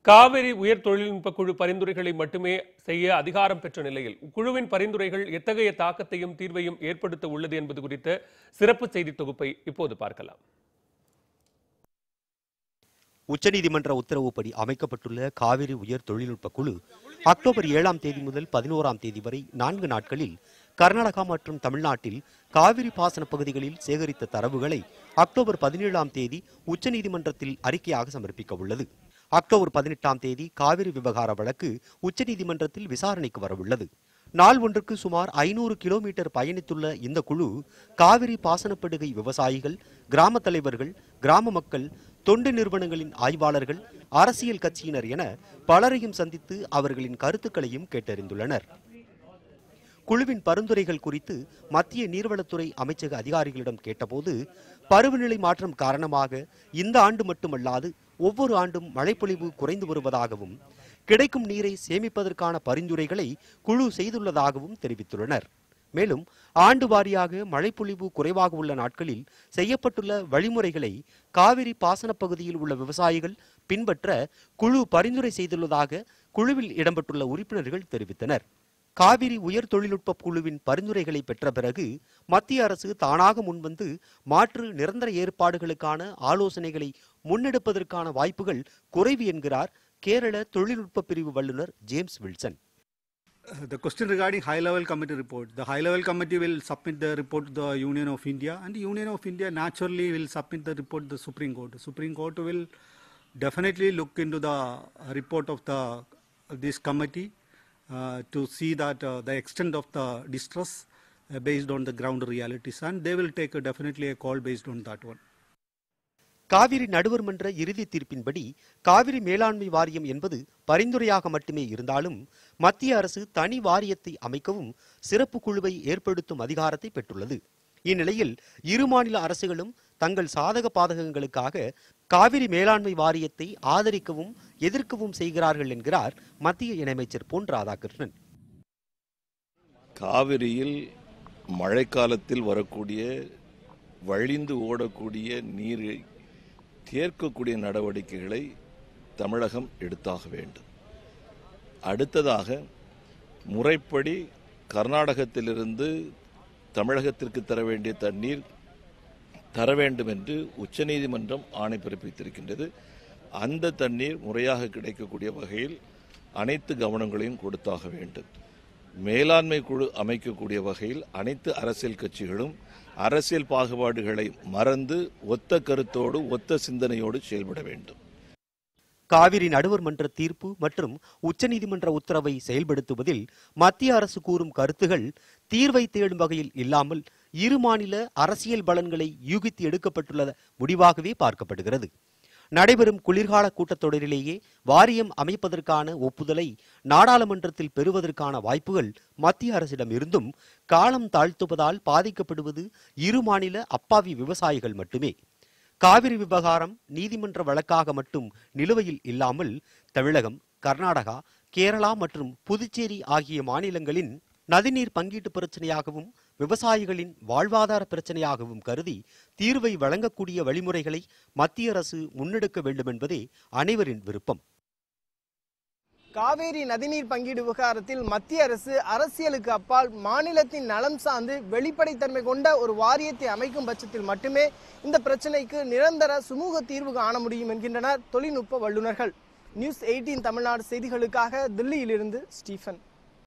காவிரி உயர் தொழில்நுட்ப குழு பரிந்துரைகளை மட்டுமே செய்ய அதிகாரம் பெற்ற நிலையில் குழுவின் பரிந்துரைகள் எத்தகைய தாக்கத்தையும் தீர்வையும் ஏற்படுத்த உள்ளது என்பது குறித்த சிறப்பு செய்தி தொகுப்பை இப்போது பார்க்கலாம். உச்சநீதிமன்ற உத்தரவுப்படி அமைக்கப்பட்டுள்ள காவிரி உயர் தொழில்நுட்ப குழு அக்டோபர் 7ஆம் தேதி முதல் 11ஆம் தேதி வரை 4 நாட்களில் கர்நாடகா மற்றும் தமிழ்நாட்டில் காவிரி பாசன பகுதிகளில் சேகரித்த தரவுகளை அக்டோபர் 17ஆம் தேதி உச்சநீதிமன்றத்தில் அறிக்கையாக சமர்ப்பிக்க உள்ளது. அக்டோபர் 18ஆம் தேதி காவிரி விவகார வழக்கு உச்சநீதிமன்றத்தில் விசாரணைக்கு வரவுள்ளது. நாள் ஒன்றுக்கு சுமார் 500 கிலோமீட்டர் பயணித்துள்ள இந்த குழு காவிரி பாசனப்படுகை விவசாயிகள், கிராம தலைவர்கள், கிராம மக்கள், தொண்டு நிறுவனங்களின் ஆய்வாளர்கள், அரசியல் கட்சியினர் என பலரையும் சந்தித்து அவர்களின் கருத்துக்களையும் கேட்டறிந்துள்ளனர். குழுவின் பரிந்துரைகள் குறித்து மத்திய நீர்வளத்துறை அமைச்சக அதிகாரிகளிடம் கேட்டபோது, பருவநிலை மாற்றம் காரணமாக இந்த ஆண்டு மட்டுமல்லாது ஒவ்வொரு ஆண்டும் மழைப்பொழிவு குறைந்து வருவதாகவும் கிடைக்கும் நீரை சேமிப்பதற்கான பரிந்துரைகளை குழு செய்துள்ளதாகவும் தெரிவித்துள்ளனர். மேலும் ஆண்டு வாரியாக மழைப்பொழிவு குறைவாக உள்ள நாட்களில் செய்யப்பட்டுள்ள வழிமுறைகளை காவிரி பாசன பகுதியில் உள்ள விவசாயிகள் பின்பற்ற குழு பரிந்துரை செய்துள்ளதாக குழுவில் இடம்பெற்றுள்ள உறுப்பினர்கள் தெரிவித்தனர். காவிரி உயர் தொழில்நுட்ப குழுவின் பரிந்துரைகளை பெற்ற பிறகு மத்திய அரசு தானாக முன்வந்து மாற்று நிரந்தர ஏற்பாடுகளுக்கான ஆலோசனைகளை முன்னெடுப்பதற்கான வாய்ப்புகள் குறைவு என்கிறார் கேரள தொழில்நுட்ப பிரிவு வல்லுநர் James Wilson. The question regarding high-level committee report. The high-level committee will submit the report to the Union of India, and the Union of India naturally will submit the report to the Supreme Court. The Supreme Court will definitely look into the report of this committee to see that the extent of the distress based on the ground realities, and they will take definitely a call based on that one. Kaveri நடுவர் மன்ற இறுதி தீர்ப்பின்படி காவிரி மேலாண்மை வாரியம் என்பது பரிந்துரையாக மட்டுமே இருந்தாலும் மத்திய அரசு தனி வாரியத்தை அமைக்கவும் சிறப்பு குழுவை ஏற்படுத்தும் அதிகாரத்தை பெற்றுள்ளது. இந்நிலையில் இரு மாநில அரசுகளும் தங்கள் சாதக பாதகங்களுக்காக காவிரி மேலாண்மை வாரியத்தை ஆதரிக்கவும் எதிர்க்கவும் செய்கிறார்கள் என்கிறார் மத்திய இணையமைச்சர் பொன் ராதாகிருஷ்ணன். காவிரியில் மழைக்காலத்தில் வரக்கூடிய வழிந்து ஓடக்கூடிய நீரை தேர்க்கக்கூடிய நடவடிக்கைகளை தமிழகம் எடுத்தாக வேண்டும். அடுத்ததாக முறைப்படி கர்நாடகத்திலிருந்து தமிழகத்திற்கு தர வேண்டிய தண்ணீர் தர வேண்டும் என்று உச்சநீதிமன்றம் ஆணை பிறப்பித்திருக்கின்றது. அந்த தண்ணீர் முறையாக கிடைக்கக்கூடிய வகையில் அனைத்து கவனங்களையும் கொடுத்தாக வேண்டும். மேலாண்மை குழு அமைக்கக்கூடிய வகையில் அனைத்து அரசியல் கட்சிகளும் அரசியல் பாகுபாடுகளை மறந்து ஒத்த கருத்தோடு ஒத்த சிந்தனையோடு செயல்பட வேண்டும். காவிரி நடுவர் மன்ற தீர்ப்பு மற்றும் உச்சநீதிமன்ற உத்தரவை செயல்படுத்துவதில் மத்திய அரசு கூறும் கருத்துகள் தீர்வை தேடும் வகையில் இல்லாமல் இரு மாநில அரசியல் பலன்களை யூகித்து எடுக்கப்பட்டுள்ள முடிவாகவே பார்க்கப்படுகிறது. நடைபெறும் குளிர்கால கூட்டத்தொடரிலேயே வாரியம் அமைப்பதற்கான ஒப்புதலை நாடாளுமன்றத்தில் பெறுவதற்கான வாய்ப்புகள் மத்திய அரசிடம் இருந்தும் காலம் தாழ்த்துவதால் பாதிக்கப்படுவது இரு மாநில அப்பாவி விவசாயிகள் மட்டுமே. காவிரி விவகாரம் நீதிமன்ற வழக்காக மட்டும் நிலுவையில் இல்லாமல் தமிழகம், கர்நாடகா, கேரளா மற்றும் புதுச்சேரி ஆகிய மாநிலங்களின் நதிநீர் பங்கீட்டு பிரச்சனையாகவும் விவசாயிகளின் வாழ்வாதார பிரச்சனையாகவும் கருதி தீர்வை வழங்கக்கூடிய வழிமுறைகளை மத்திய அரசு முன்னெடுக்க வேண்டும் என்பதே அனைவரின் விருப்பம். காவேரி நதிநீர் பங்கீடு விவகாரத்தில் மத்திய அரசு அரசியலுக்கு அப்பால் மாநிலத்தின் நலம் சார்ந்து வெளிப்படைத்தன்மை கொண்ட ஒரு வாரியத்தை அமைக்கும் பட்சத்தில் மட்டுமே இந்த பிரச்சனைக்கு நிரந்தர சுமூக தீர்வு காண முடியும் என்கின்றனர் தொழில்நுட்ப வல்லுநர்கள். நியூஸ் 18 தமிழ்நாடு செய்திகளுக்காக தில்லியிலிருந்து ஸ்டீஃபன்.